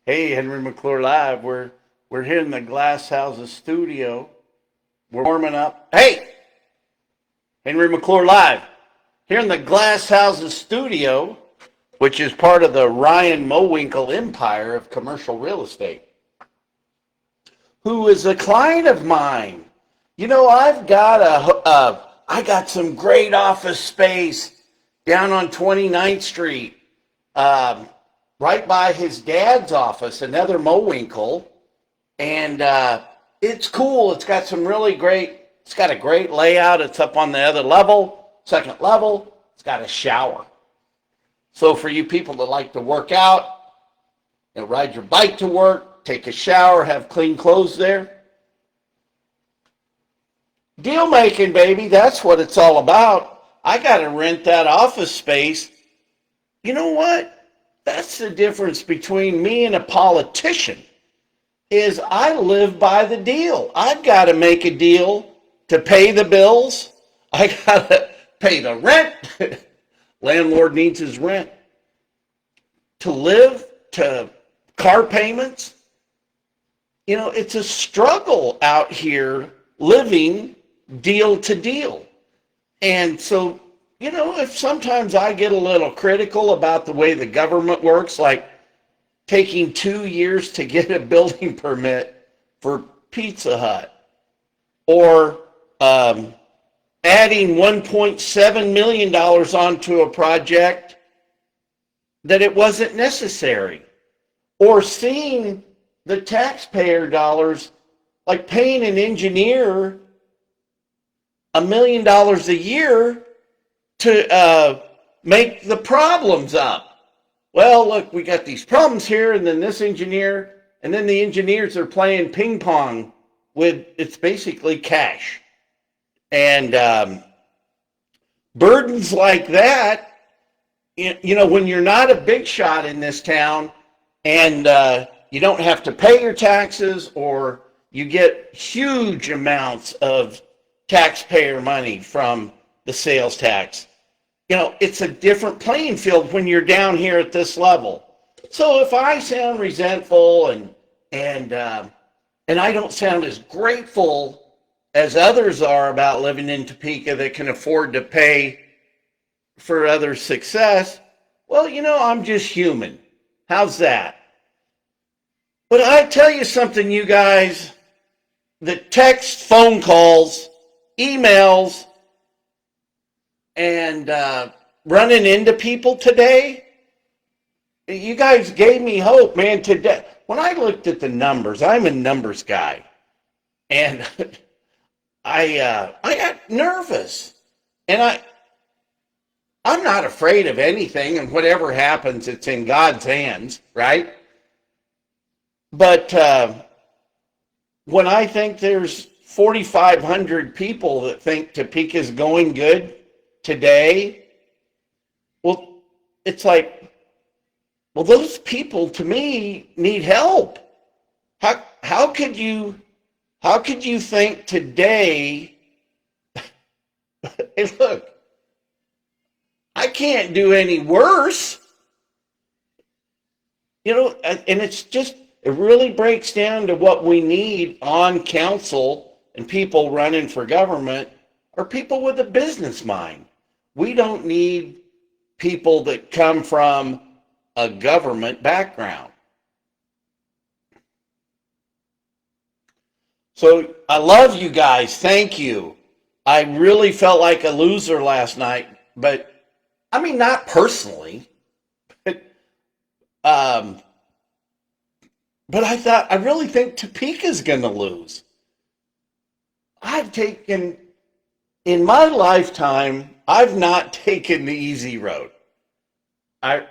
Hey, Henry McClure Live. We're here in the Glass Houses studio. We're warming up. Hey, Henry McClure Live. Here in the Glass Houses studio, which is part of the Ryan Mowinkle empire of commercial real estate, who is a client of mine. I got some great office space down on 29th Street, um, right by his dad's office, another Mowinkle, and it's cool. It's got a great layout. It's up on the other level, second level. It's got a shower. So for you people that like to work out, ride your bike to work, take a shower, have clean clothes there, deal making, baby. That's what it's all about. I got to rent that office space. You know what? That's the difference between me and a politician. Is I live by the deal. I've got to make a deal to pay the bills. I got to pay the rent. Landlord needs his rent. To live, to car payments. It's a struggle out here living deal to deal. And so, if sometimes I get a little critical about the way the government works, like taking 2 years to get a building permit for Pizza Hut, or adding $1.7 million onto a project that it wasn't necessary, or seeing the taxpayer dollars, like paying an engineer $1 million a year to make the problems up. Well, look, we got these problems here, and then this engineer, and then the engineers are playing ping pong with, it's basically cash. And burdens like that, when you're not a big shot in this town, and you don't have to pay your taxes, or you get huge amounts of taxpayer money from the sales tax. It's a different playing field when you're down here at this level. So if I sound resentful and I don't sound as grateful as others are about living in Topeka that can afford to pay for others' success, well, I'm just human. How's that? But I tell you something, you guys, the text, phone calls, emails, and running into people today, you guys gave me hope, man. Today, when I looked at the numbers, I'm a numbers guy, and I got nervous, and I'm not afraid of anything, and whatever happens, it's in God's hands, right? But when I think there's 4,500 people that think Topeka's going good today, well, it's like, well, those people to me need help. How could you think today? And look, I can't do any worse. And it really breaks down to what we need on council and people running for government are people with a business mind. We don't need people that come from a government background. So I love you guys. Thank you. I really felt like a loser last night, but I mean, not personally, but but I really think Topeka's going to lose. In my lifetime, I've not taken the easy road. I've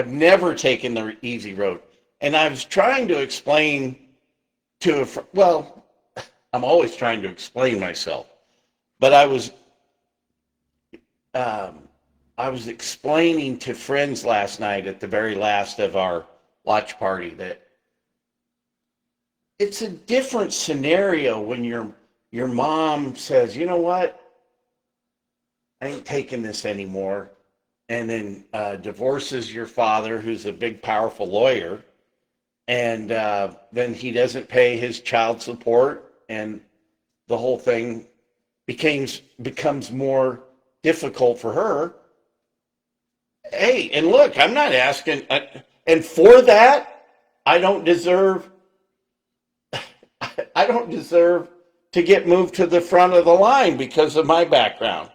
never taken the easy road. And I was trying to explain well, I'm always trying to explain myself, but I was explaining to friends last night at the very last of our watch party that it's a different scenario when your mom says, you know what, I ain't taking this anymore. and then divorces your father, who's a big, powerful lawyer, and then he doesn't pay his child support, and the whole thing becomes more difficult for her. Hey, and look, I'm not asking, and for that, I don't deserve, I don't deserve to get moved to the front of the line because of my background.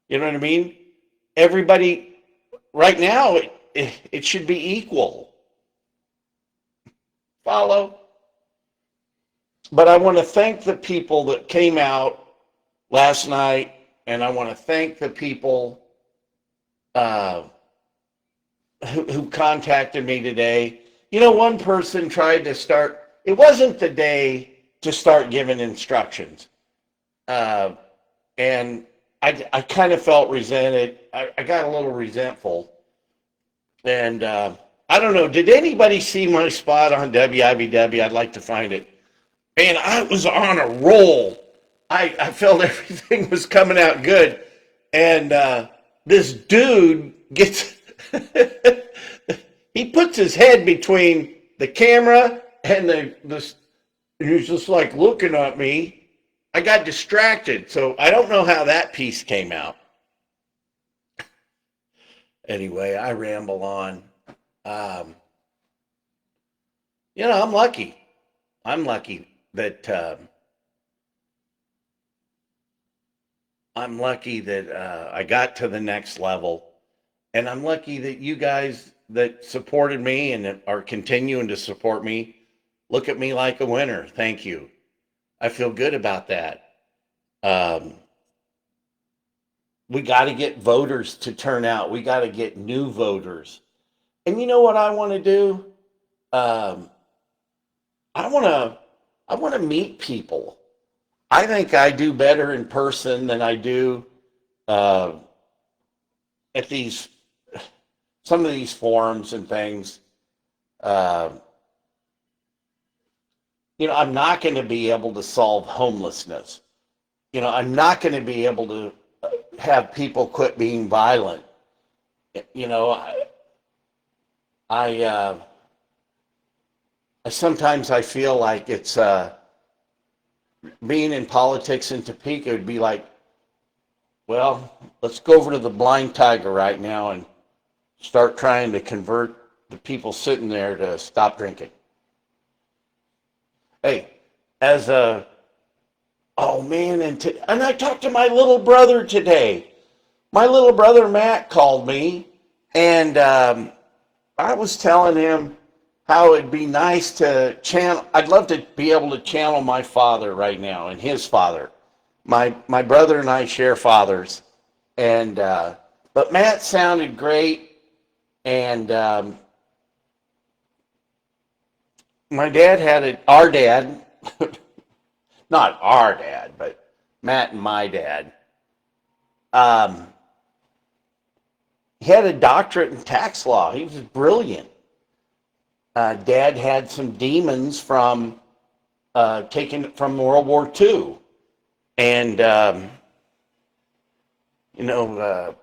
You know what I mean? Everybody, right now, it should be equal. Follow? But I want to thank the people that came out last night, and I want to thank the people uh, who contacted me today. You know, one person tried to start, it wasn't the day to start giving instructions. Uh, and I kind of felt resented. I got a little resentful. And I don't know, did anybody see my spot on WIBW? I'd like to find it. Man, I was on a roll. I felt everything was coming out good. And this dude gets, he puts his head between the camera and he's just like looking at me. I got distracted, so I don't know how that piece came out. Anyway, I ramble on. Um, I'm lucky. I'm lucky that I got to the next level, and I'm lucky that you guys that supported me and that are continuing to support me look at me like a winner. Thank you. I feel good about that. Um, we got to get voters to turn out. We got to get new voters. And you know what I want to do? Um, I want to I want to meet people. I think I do better in person than I do uh, at these some of these forums and things. Uh, I'm not going to be able to solve homelessness. I'm not going to be able to have people quit being violent. You know, I, uh, sometimes I feel like it's being in politics in Topeka would be like, well, let's go over to the Blind Tiger right now and start trying to convert the people sitting there to stop drinking. Hey, as a oh man, and I talked to my little brother today. My little brother Matt called me, and I was telling him how it'd be nice to channel. I'd love to be able to channel my father right now and his father. My brother and I share fathers, and but Matt sounded great, and my dad had it. Our dad, not our dad, but Matt and my dad. Um, he had a doctorate in tax law. He was brilliant. Dad had some demons from taken from World War II, and you know,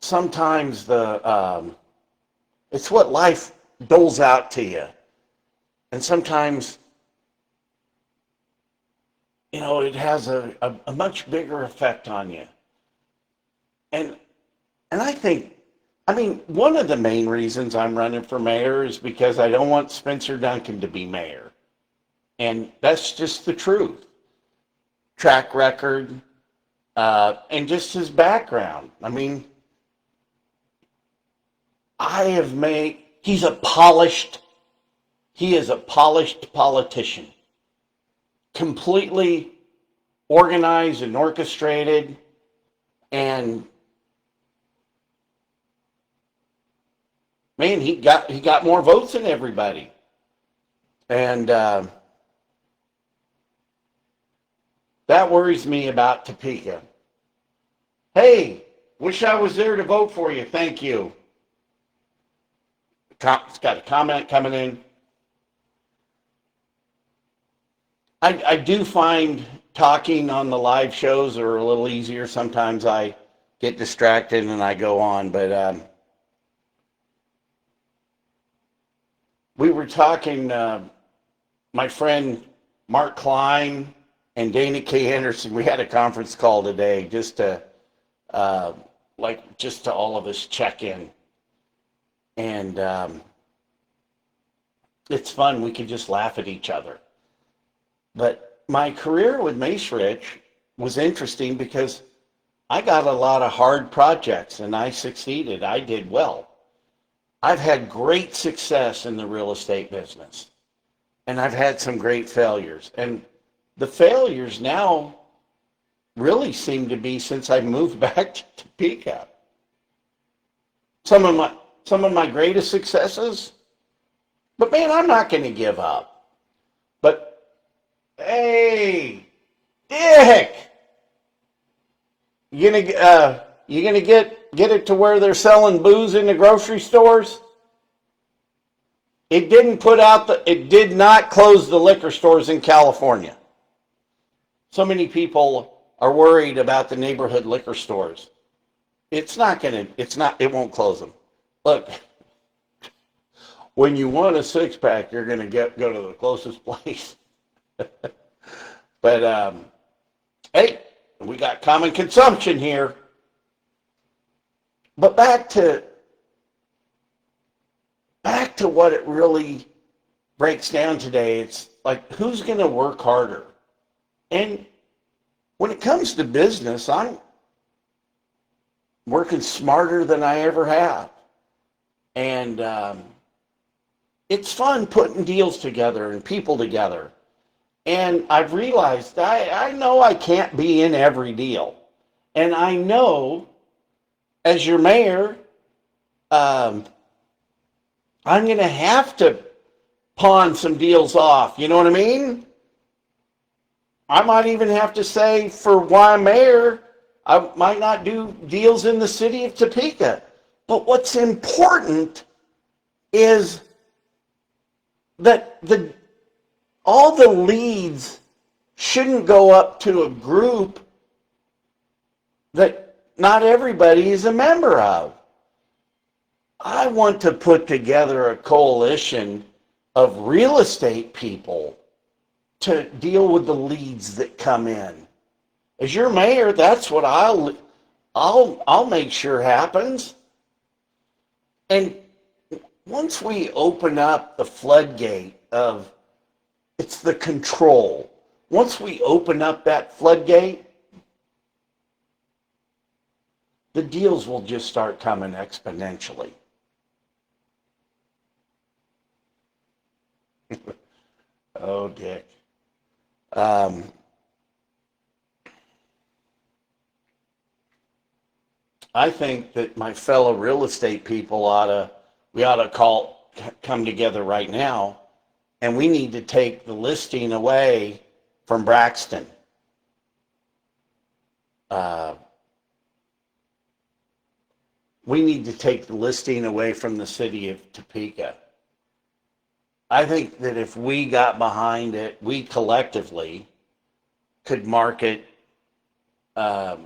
sometimes it's what life doles out to you, and sometimes it has a much bigger effect on you, and I think. I mean, one of the main reasons I'm running for mayor is because I don't want Spencer Duncan to be mayor. And that's just the truth. Track record, and just his background. I mean, he is a polished politician. Completely organized and orchestrated, and man, he got more votes than everybody, and that worries me about Topeka. Hey, wish I was there to vote for you. Thank you. It's got a comment coming in. I do find talking on the live shows are a little easier. Sometimes I get distracted and I go on. But we were talking, my friend Mark Klein and Dana K. Anderson, we had a conference call today just to, just to all of us check in. And it's fun. We could just laugh at each other. But my career with Macerich was interesting because I got a lot of hard projects and I succeeded. I did well. I've had great success in the real estate business. And I've had some great failures. And the failures now really seem to be since I moved back to Topeka. Some of my greatest successes, but man, I'm not going to give up. But hey, Dick, you gonna get it to where they're selling booze in the grocery stores? It did not close the liquor stores in California. So many people are worried about the neighborhood liquor stores. It won't close them. Look, when you want a six-pack, you're going to go to the closest place. But, hey, we got common consumption here. But back to what it really breaks down today. It's like, who's going to work harder? And when it comes to business, I'm working smarter than I ever have. And it's fun putting deals together and people together. And I've realized I know I can't be in every deal. And I know, as your mayor, I'm going to have to pawn some deals off. You know what I mean? I might even have to say, for why I'm mayor, I might not do deals in the city of Topeka. But what's important is that all the leads shouldn't go up to a group that not everybody is a member of. I want to put together a coalition of real estate people to deal with the leads that come in. As your mayor, that's what I'll make sure happens. And once we open up the floodgate of, it's the control. Once we open up that floodgate, the deals will just start coming exponentially. Oh, Dick. I think that my fellow real estate people we ought to come together right now, and we need to take the listing away from Braxton. We need to take the listing away from the city of Topeka. I think that if we got behind it, we collectively could market the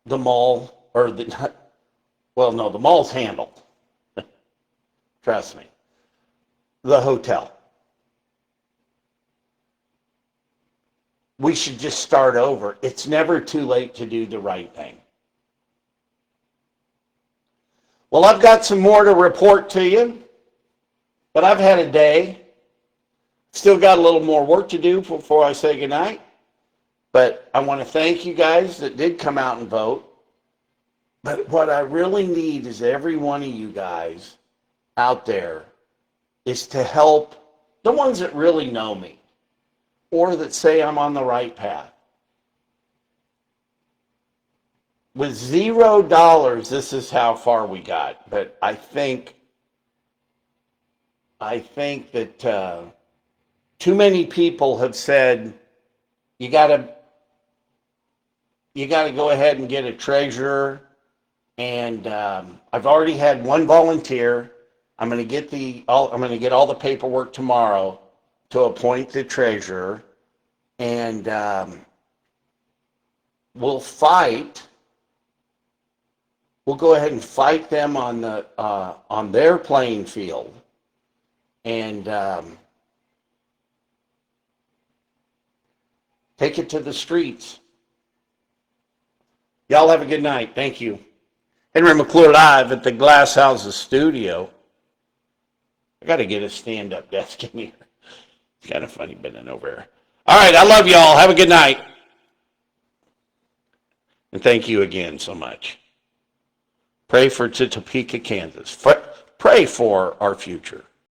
mall, the mall's handled. Trust me. The hotel. We should just start over. It's never too late to do the right thing. Well, I've got some more to report to you, but I've had a day. Still got a little more work to do before I say goodnight. But I want to thank you guys that did come out and vote. But what I really need is every one of you guys out there is to help the ones that really know me or that say I'm on the right path. With $0, this is how far we got. But I think that too many people have said you got to go ahead and get a treasurer. And I've already had one volunteer. I'm going to get all the paperwork tomorrow to appoint the treasurer, and we'll fight we'll go ahead and fight them on their playing field, and take it to the streets. Y'all have a good night. Thank you. Henry McClure live at the Glass Houses studio. I got to get a stand-up desk in here. It's kind of funny bending over here. All right, I love y'all. Have a good night. And thank you again so much. Pray for Topeka, Kansas. Pray for our future.